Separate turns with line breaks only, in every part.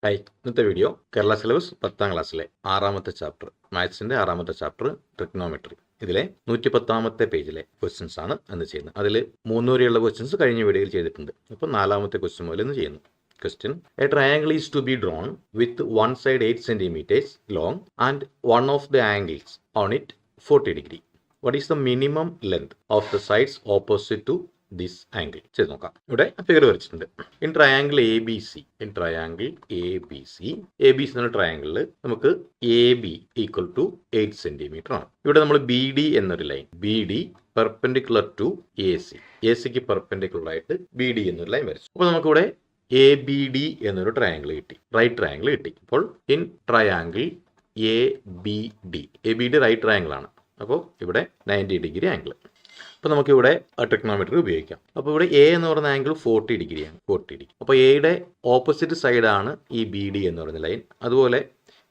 Hi, ഇന്നത്തെ video Kerala syllabus 10ാം ക്ലാസ്സിലെ 6ാമത്തെ chapter മാത്സിന്റെ 6ാമത്തെ chapter trigonometry ഇതിലെ 110ാമത്തെ പേജിലെ ക്വസ്റ്റ്യൻസ് ആണ് അന്ന് ചെയ്യുന്നത്. അതിൽ 3 വരെയുള്ള ക്വസ്റ്റ്യൻസ് കഴിഞ്ഞ വീഡിയോയിൽ ചെയ്തിട്ടുണ്ട്. അപ്പോൾ 4ാമത്തെ ക്വസ്റ്റ്യൻ മുതൽ ഇന്ന് ചെയ്യുന്നു. Question: A triangle is to be drawn with one side 8 centimeters long and one of the angles on it 40 degree. What is the minimum length of the sides opposite to this angle? ചെയ്ത് നോക്കാം. ഇവിടെ figure വരച്ചിട്ടുണ്ട്. In triangle A B C എന്ന ട്രയാങ്കിളിൽ നമുക്ക് A B equal to 8 centimetre ആണ്. ഇവിടെ നമ്മൾ ബി ഡി എന്നൊരു line, B D perpendicular to A സിക്ക് പെർപെൻഡിക്കുലർ ആയിട്ട് ബി ഡി എന്നൊരു ലൈൻ വരച്ചു. അപ്പോൾ നമുക്കിവിടെ എ ബി ഡി എന്നൊരു ട്രയാങ്കിൾ കിട്ടി, റൈറ്റ് ട്രയാങ്കിൾ കിട്ടി. അപ്പോൾ in triangle A B D right triangle ആണ്. അപ്പോൾ ഇവിടെ 90 ഡിഗ്രി ആംഗിൾ. അപ്പോൾ നമുക്കിവിടെ ട്രിഗ്നോമെട്രി ഉപയോഗിക്കാം. അപ്പോൾ ഇവിടെ എ എന്ന് പറയുന്ന ആംഗിൾ 40 ഡിഗ്രിയാണ്, 40 ഡിഗ്രി. അപ്പോൾ എയുടെ ഓപ്പോസിറ്റ് സൈഡാണ് ഈ ബി ഡി എന്ന് പറയുന്ന ലൈൻ. അതുപോലെ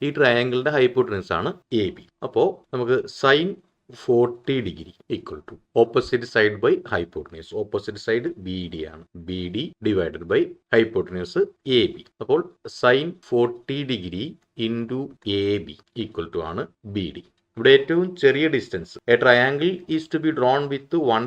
ഈ ട്രയാങ്കിളിന്റെ ഹൈപ്പോട്ടനസ് ആണ് എ ബി. അപ്പോൾ നമുക്ക് sine 40 degree equal to opposite side by hypotenuse. Opposite side B D ആണ്, B D divided by hypotenuse A B. അപ്പോൾ sine 40 degree into A B equal to ആണ് ബി ഡി. ഇവിടെ ഏറ്റവും ചെറിയ distance, a triangle is to be drawn with one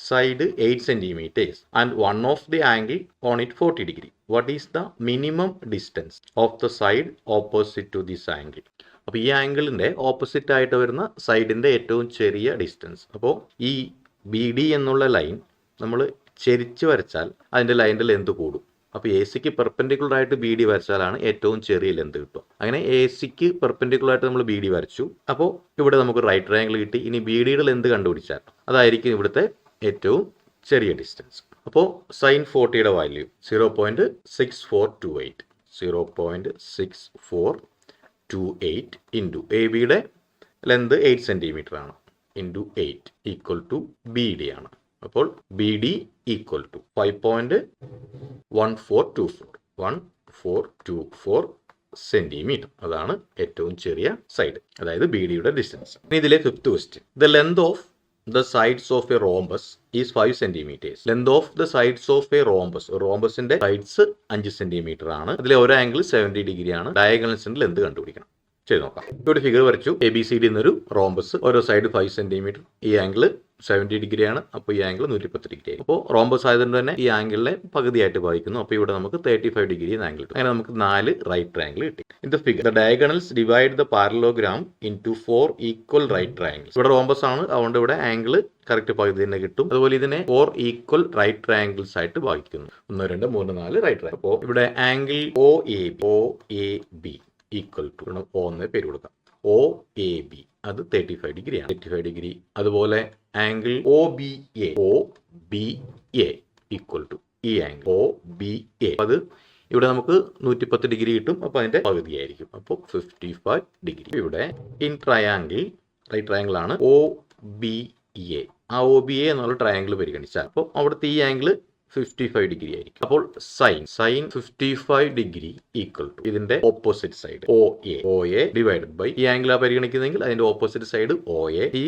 side 8 centimetres and one of the angle on it 40 degree. What is the minimum distance of the side opposite to this angle? അപ്പോൾ ഈ ആംഗിളിന്റെ opposite ആയിട്ട് വരുന്ന സൈഡിന്റെ ഏറ്റവും ചെറിയ distance. അപ്പോൾ ഈ B D എന്നുള്ള line നമ്മൾ ചെരിച്ച് വരച്ചാൽ അതിന്റെ ലൈനിന്റെ ലെന്ത് കൂടും. അപ്പോൾ എ സിക്ക് പെർപെൻഡിക്കുലർ ആയിട്ട് ബി ഡി വരച്ചാലാണ് ഏറ്റവും ചെറിയ ലെന്ത് കിട്ടുക. അങ്ങനെ എ സിക്ക് പെർപെൻഡിക്കുലർ ആയിട്ട് നമ്മൾ ബി ഡി വരച്ചു. അപ്പോൾ ഇവിടെ നമുക്ക് റൈറ്റ് ട്രയാങ്കിൾ കിട്ടി. ഇനി ബി ഡിയുടെ ലെന്ത് കണ്ടുപിടിച്ചാൽ അതായിരിക്കും ഇവിടുത്തെ ഏറ്റവും ചെറിയ ഡിസ്റ്റൻസ്. അപ്പോൾ സൈൻ 40യുടെ വാല്യൂ 0.6428 0.6428 ഇൻറ്റു എ ബിയുടെ ലെന്ത് 8 സെന്റിമീറ്റർ ആണ്, into 8 equal to B D ആണ്. അപ്പോൾ B D equal to 5.1424 centimetre. അതാണ് ഏറ്റവും ചെറിയ സൈഡ്, അതായത് ബി ഡിയുടെ ഡിസ്റ്റൻസ്. ഇനി ഇതിലെ 5th question, the length of the sides of a rhombus is 5 centimeters. Length of the sides of a rhombus. റോംബസിന്റെ സൈഡ്സ് 5 സെന്റിമീറ്റർ ആണ്. അതിലെ ഒരു ആംഗിൾ 70 ഡിഗ്രി ആണ്. ഡയഗണൽസിന്റെ ലെന്ത് കണ്ടുപിടിക്കണം. ചെയ്ത് നോക്കാം. ഇവിടെ ഫിഗർ വരച്ചു. എ ബി സി ഡി എന്നൊരു റോംബസ്, ഓരോ സൈഡ് 5 സെന്റിമീറ്റർ. ഈ ആംഗിൾ 70 ഡിഗ്രി ആണ്. അപ്പോൾ ഈ ആംഗിൾ 110 ഡിഗ്രി ആയി. അപ്പോൾ റോംബസ് ആയതുകൊണ്ട് തന്നെ ഈ ആംഗിളിനെ പകുതിയായിട്ട് ഭാഗിക്കുന്നു. അപ്പോൾ ഇവിടെ നമുക്ക് 35 ഡിഗ്രി ആംഗിൾ കിട്ടും. അങ്ങനെ നമുക്ക് 4 റൈറ്റ് ട്രയാംഗിൾ കിട്ടി. In the figure the diagonals divide the parallelogram into 4 equal right triangles. ഇവിടെ റോംബസ് ആണ്, അതുകൊണ്ട് ഇവിടെ ആംഗിൾ കറക്റ്റ് പകുതി തന്നെ കിട്ടും. അതുപോലെ ഇതിനെ 4 ഈക്വൽ റൈറ്റ് ട്രയാംഗിൾസ് ആയിട്ട് ഭാഗിക്കുന്നു. 1 2 3 4 റൈറ്റ് ട്രയാംഗിൾ. അപ്പോൾ ഇവിടെ angle O A B equal to O എന്ന് പേര് കൊടുക്കാം. ഒ എ ബി അത് 35 ഡിഗ്രിയാണ്, 35 ഡിഗ്രി. അതുപോലെ angle O B A equal to ഈ ആംഗിൾ ഒ ബി എ, അത് ഇവിടെ നമുക്ക് 110 ഡിഗ്രി കിട്ടും. അപ്പോൾ അതിന്റെ പകുതിയായിരിക്കും. അപ്പോൾ 55 ഡിഗ്രി. ഇവിടെ ഇൻ ട്രയാംഗിൾ റൈറ്റ് ട്രയാംഗിൾ ആണ് ഒ ബി എ. ആ ഒ ബി എ എന്നുള്ള ട്രയാംഗിൾ പരിഗണിച്ചാൽ അപ്പോൾ അവിടുത്തെ ഈ ആംഗിൾ 55 ഡിഗ്രി ആയിരിക്കും. അപ്പോൾ സൈൻ 55 ഡിഗ്രി ഈക്വൽ ടു ഇതിന്റെ opposite side O A divided by ഈ ആംഗിൾ പരിഗണിക്കുന്നെങ്കിൽ അതിന്റെ ഓപ്പോസിറ്റ് സൈഡ് ഒ എ. ഈ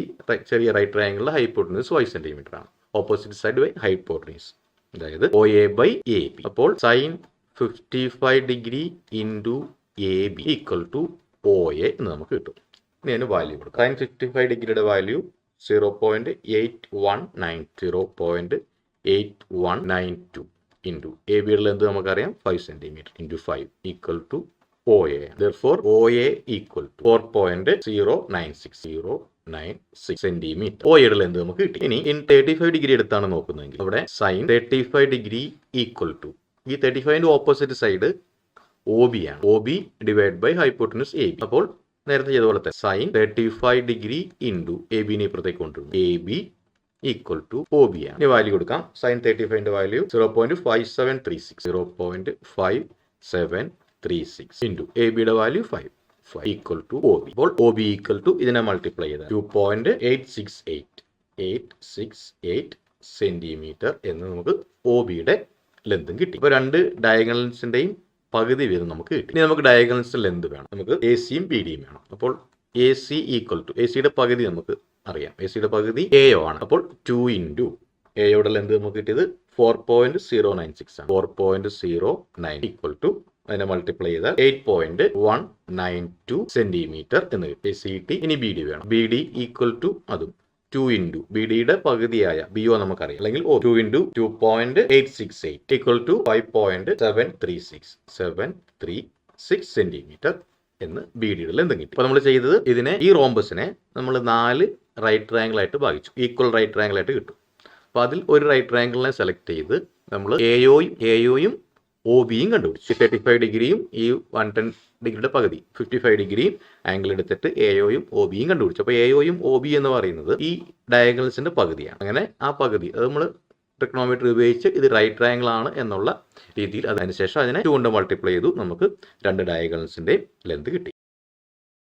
ചെറിയ റൈറ്റ് ട്രയാംഗിളിന്റെ ഹൈപ്പോട്ടനസ് 5 സെന്റിമീറ്റർ ആണ്. ഓപ്പോസിറ്റ് സൈഡ് ബൈ ഹൈപ്പോട്ടനസ്, അതായത് O A by A B. അപ്പോൾ sine 55 degree into A B equal to O A എന്ന് നമുക്ക് കിട്ടും. ഇനി അതിന് വാല്യൂ കൊടുക്കാം. സൈൻ 55 ഡിഗ്രിയുടെ വാല്യൂ 0.8192 ഇൻറ്റു എ ബിയുടെ ലെന്ത് നമുക്കറിയാം 5 centimetre into 5 equal to O A. Therefore O A equal to 4.096 centimetre. O എയുടെ ലെന്ത് നമുക്ക് കിട്ടി. ഇനി ഇൻ 35 ഡിഗ്രി എടുത്താണ് നോക്കുന്നതെങ്കിൽ അവിടെ സൈൻ 35 ഡിഗ്രി ഈക്വൽ ടു ഈ 35ന്റെ ഓപ്പോസിറ്റ് സൈഡ് ഒ ബി ആണ്, O B divide by hypotenuse A B. അപ്പോൾ നേരത്തെ ചെയ്ത പോലത്തെ സൈൻ 35 ഡിഗ്രി ഇൻറ്റു എ ബിനെ ഇപ്പുറത്തേക്ക് കൊണ്ടുവരും, A B equal to O B ആണ്. ഇനി വാല്യൂ കൊടുക്കാം. സൈൻ 35ന്റെ വാല്യൂ 0.5736 ഇൻറ്റു എ ബിയുടെ value 5 equal to O B. അപ്പോൾ ഒ ബി ഈക്വൽ ടു ഇതിനെ മൾട്ടിപ്ലൈ ചെയ്താൽ 2.868 സെന്റിമീറ്റർ എന്ന് നമുക്ക് ഒ ബിയുടെ ലെന്തും കിട്ടി. ഇപ്പോൾ 2 ഡയഗണൽസിന്റെയും പകുതി വീതം നമുക്ക് കിട്ടി. ഇനി നമുക്ക് ഡയഗണൽസിന്റെ ലെന്ത് വേണം. നമുക്ക് എ സിയും ബി ഡിയും വേണം. അപ്പോൾ A C equal to A സിയുടെ പകുതി നമുക്ക് അറിയാം, എ സിയുടെ പകുതി എ ഒ ആണ്. അപ്പോൾ 2 ഇൻറ്റു എയുടെ ലെന്ത് നമുക്ക് കിട്ടിയത് 4.096 ആണ്. 4.09 ഈക്വൽ ടു അതിനെ മൾട്ടിപ്ലൈ ചെയ്താൽ 8.192 സെന്റിമീറ്റർ എന്ന് കിട്ടി സി ടി. ഇനി ബി ഡി വേണം. ബി ഡി ഈക്വൽ ടു അതും 2 ഇൻറ്റു ബി ഡിയുടെ പകുതിയായ ബി ഒ നമുക്കറിയാം, അല്ലെങ്കിൽ 2 ഇൻറ്റു 2.868 ഈക്വൽ ടു 5.736 സെന്റിമീറ്റർ എന്ന് ബി ഡിയുടെ ലെന്ത് കിട്ടി. അപ്പോൾ നമ്മൾ ചെയ്തത് ഇതിനെ, ഈ റോംബസിനെ നമ്മൾ 4 റൈറ്റ് ട്രയാങ്കിൾ ആയിട്ട് ഭാഗിച്ചു. ഈക്വൽ റൈറ്റ് ട്രയാങ്കിൾ ആയിട്ട് കിട്ടും. അപ്പോൾ അതിൽ ഒരു റൈറ്റ് ട്രയാങ്കിളിനെ സെലക്ട് ചെയ്ത് നമ്മൾ എയോയും ഒ ബിയും കണ്ടുപിടിച്ചു. 35 ഡിഗ്രിയും ഈ 110 ഡിഗ്രിയുടെ പകുതി 55 ഡിഗ്രിയും ആംഗിൾ എടുത്തിട്ട് എയോയും ഒ ബിയും കണ്ടുപിടിച്ചു. അപ്പോൾ എയോയും ഒ ബി എന്ന് പറയുന്നത് ഈ ഡയഗണൽസിന്റെ പകുതിയാണ്. അങ്ങനെ ആ പകുതി അത് നമ്മൾ ട്രിഗ്ണോമെട്രി ഉപയോഗിച്ച് ഇത് റൈറ്റ് ട്രയാങ്കിൾ ആണ് എന്നുള്ള രീതിയിൽ അതിനുശേഷം അതിനെ 2 കൊണ്ട് മൾട്ടിപ്ലൈ ചെയ്തു. നമുക്ക് 2 ഡയഗണൽസിന്റെ ലെന്ത് കിട്ടി.